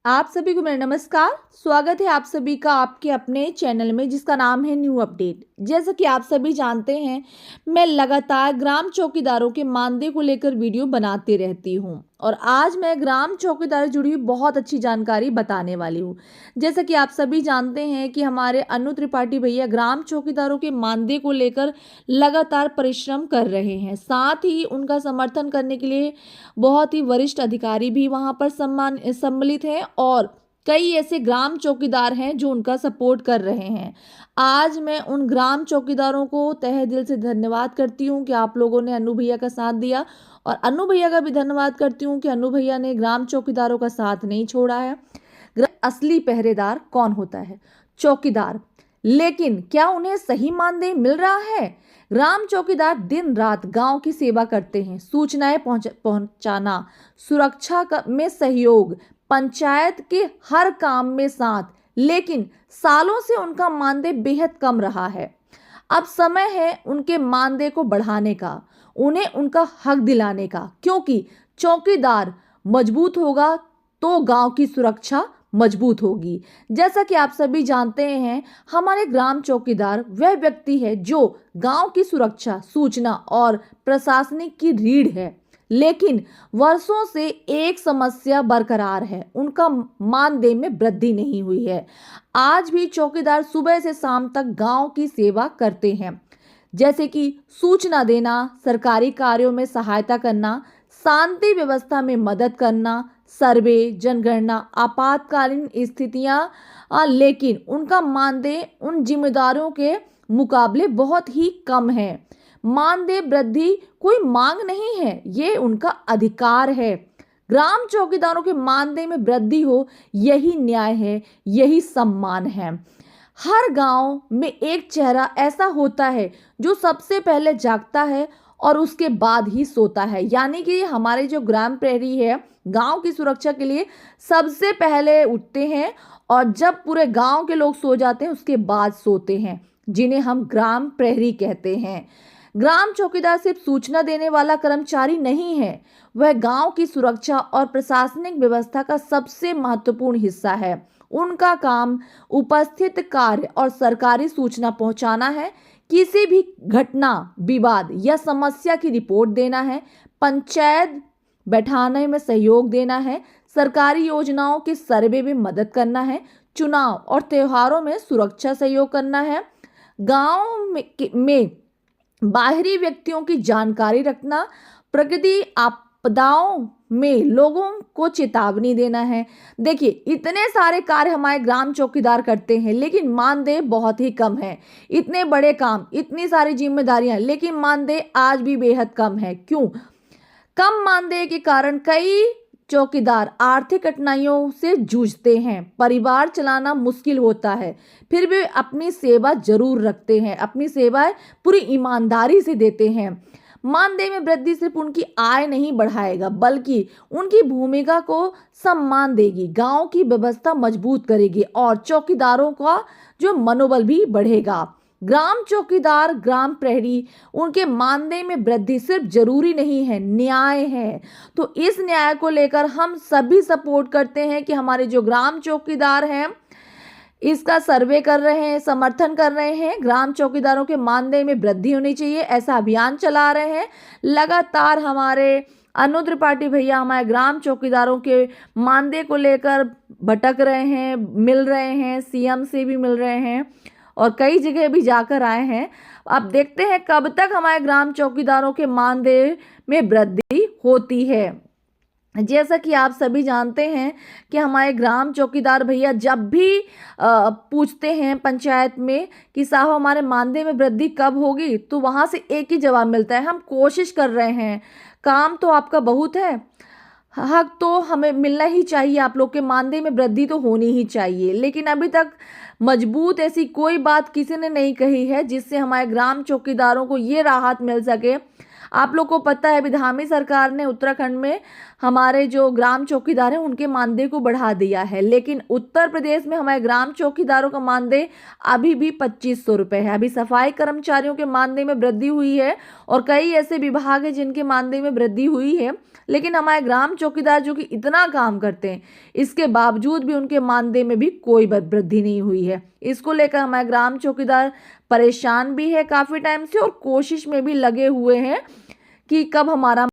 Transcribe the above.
आप सभी को मेरा नमस्कार। स्वागत है आप सभी का आपके अपने चैनल में जिसका नाम है न्यू अपडेट। जैसा कि आप सभी जानते हैं, मैं लगातार ग्राम चौकीदारों के मानदेय को लेकर वीडियो बनाती रहती हूं और आज मैं ग्राम चौकीदार से जुड़ी हुई बहुत अच्छी जानकारी बताने वाली हूं। जैसा कि आप सभी जानते हैं कि हमारे अनु त्रिपाठी भैया ग्राम चौकीदारों के मानदेय को लेकर लगातार परिश्रम कर रहे हैं। साथ ही उनका समर्थन करने के लिए बहुत ही वरिष्ठ अधिकारी भी वहां पर सम्मिलित हैं और कई ऐसे ग्राम चौकीदार हैं जो उनका सपोर्ट कर रहे हैं। आज मैं उन ग्राम चौकीदारों को तहे दिल से धन्यवाद करती हूं कि आप लोगों ने अनु भैया का साथ दिया और अनु भैया का भी धन्यवाद करती हूं कि अनु भैया ने ग्राम चौकीदारों का साथ नहीं छोड़ा है। असली पहरेदार कौन होता है? चौकीदार। लेकिन क्या उन्हें सही मानदेय मिल रहा है? ग्राम चौकीदार दिन रात गांव की सेवा करते हैं, सूचनाएं पहुंचाना, सुरक्षा में सहयोग, पंचायत के हर काम में साथ, लेकिन सालों से उनका मानदेय बेहद कम रहा है। अब समय है उनके मानदेय को बढ़ाने का, उन्हें उनका हक दिलाने का, क्योंकि चौकीदार मजबूत होगा तो गांव की सुरक्षा मजबूत होगी। जैसा कि आप सभी जानते हैं, हमारे ग्राम चौकीदार वह व्यक्ति है जो गांव की सुरक्षा, सूचना और प्रशासनिक की रीढ़ है। लेकिन वर्षों से एक समस्या बरकरार है, उनका मानदेय में वृद्धि नहीं हुई है। आज भी चौकीदार सुबह से शाम तक गांव की सेवा करते हैं, जैसे कि सूचना देना, सरकारी कार्यों में सहायता करना, शांति व्यवस्था में मदद करना, सर्वे, जनगणना, आपातकालीन स्थितियां, लेकिन उनका मानदेय उन जिम्मेदारियों के मुकाबले बहुत ही कम है। मानदेय वृद्धि कोई मांग नहीं है, ये उनका अधिकार है। ग्राम चौकीदारों के मानदेय में वृद्धि हो, यही न्याय है, यही सम्मान है। हर गांव में एक चेहरा ऐसा होता है जो सबसे पहले जागता है और उसके बाद ही सोता है। यानी कि हमारे जो ग्राम प्रहरी है, गांव की सुरक्षा के लिए सबसे पहले उठते हैं और जब पूरे गांव के लोग सो जाते हैं उसके बाद सोते हैं, जिन्हें हम ग्राम प्रहरी कहते हैं। ग्राम चौकीदार सिर्फ सूचना देने वाला कर्मचारी नहीं है, वह गांव की सुरक्षा और प्रशासनिक व्यवस्था का सबसे महत्वपूर्ण हिस्सा है। उनका काम उपस्थित कार्य और सरकारी सूचना पहुंचाना है, किसी भी घटना, विवाद या समस्या की रिपोर्ट देना है, पंचायत बैठाने में सहयोग देना है, सरकारी योजनाओं के सर्वे में मदद करना है, चुनाव और त्योहारों में सुरक्षा सहयोग करना है, गांव में बाहरी व्यक्तियों की जानकारी रखना, प्रकृति आपदाओं में लोगों को चेतावनी देना है। देखिए, इतने सारे कार्य हमारे ग्राम चौकीदार करते हैं, लेकिन मानदेय बहुत ही कम है। इतने बड़े काम, इतनी सारी जिम्मेदारियां, लेकिन मानदेय आज भी बेहद कम है। क्यों? कम मानदेय के कारण कई चौकीदार आर्थिक कठिनाइयों से जूझते हैं, परिवार चलाना मुश्किल होता है, फिर भी अपनी सेवा जरूर रखते हैं, अपनी सेवाएं पूरी ईमानदारी से देते हैं। मानदेय में वृद्धि सिर्फ उनकी आय नहीं बढ़ाएगा, बल्कि उनकी भूमिका को सम्मान देगी, गांव की व्यवस्था मजबूत करेगी और चौकीदारों का जो मनोबल भी बढ़ेगा। ग्राम चौकीदार, ग्राम प्रहरी, उनके मानदेय में वृद्धि सिर्फ जरूरी नहीं है, न्याय है। तो इस न्याय को लेकर हम सभी सपोर्ट करते हैं कि हमारे जो ग्राम चौकीदार हैं इसका सर्वे कर रहे हैं, समर्थन कर रहे हैं। ग्राम चौकीदारों के मानदेय में वृद्धि होनी चाहिए, ऐसा अभियान चला रहे हैं। लगातार हमारे अनु त्रिपाठी भैया हमारे ग्राम चौकीदारों के मानदेय को लेकर भटक रहे हैं, मिल रहे हैं, सीएम से भी मिल रहे हैं और कई जगह भी जाकर आए हैं। अब देखते हैं कब तक हमारे ग्राम चौकीदारों के मानदेय में वृद्धि होती है। जैसा कि आप सभी जानते हैं कि हमारे ग्राम चौकीदार भैया जब भी पूछते हैं पंचायत में कि साहब हमारे मानदेय में वृद्धि कब होगी, तो वहां से एक ही जवाब मिलता है, हम कोशिश कर रहे हैं, काम तो आपका बहुत है, हक तो हमें मिलना ही चाहिए, आप लोग के मानदेय में वृद्धि तो होनी ही चाहिए। लेकिन अभी तक मजबूत ऐसी कोई बात किसी ने नहीं कही है जिससे हमारे ग्राम चौकीदारों को ये राहत मिल सके। आप लोग को पता है, विधामी सरकार ने उत्तराखंड में हमारे जो ग्राम चौकीदार हैं उनके मानदेय को बढ़ा दिया है, लेकिन उत्तर प्रदेश में हमारे ग्राम चौकीदारों का मानदेय अभी भी 2500 रुपये है। अभी सफाई कर्मचारियों के मानदेय में वृद्धि हुई है और कई ऐसे विभाग हैं जिनके मानदेय में वृद्धि हुई है, लेकिन हमारे ग्राम चौकीदार जो कि इतना काम करते हैं, इसके बावजूद भी उनके मानदेय में भी कोई वृद्धि नहीं हुई है। इसको लेकर हमारे ग्राम चौकीदार परेशान भी है काफ़ी टाइम से और कोशिश में भी लगे हुए हैं कि कब हमारा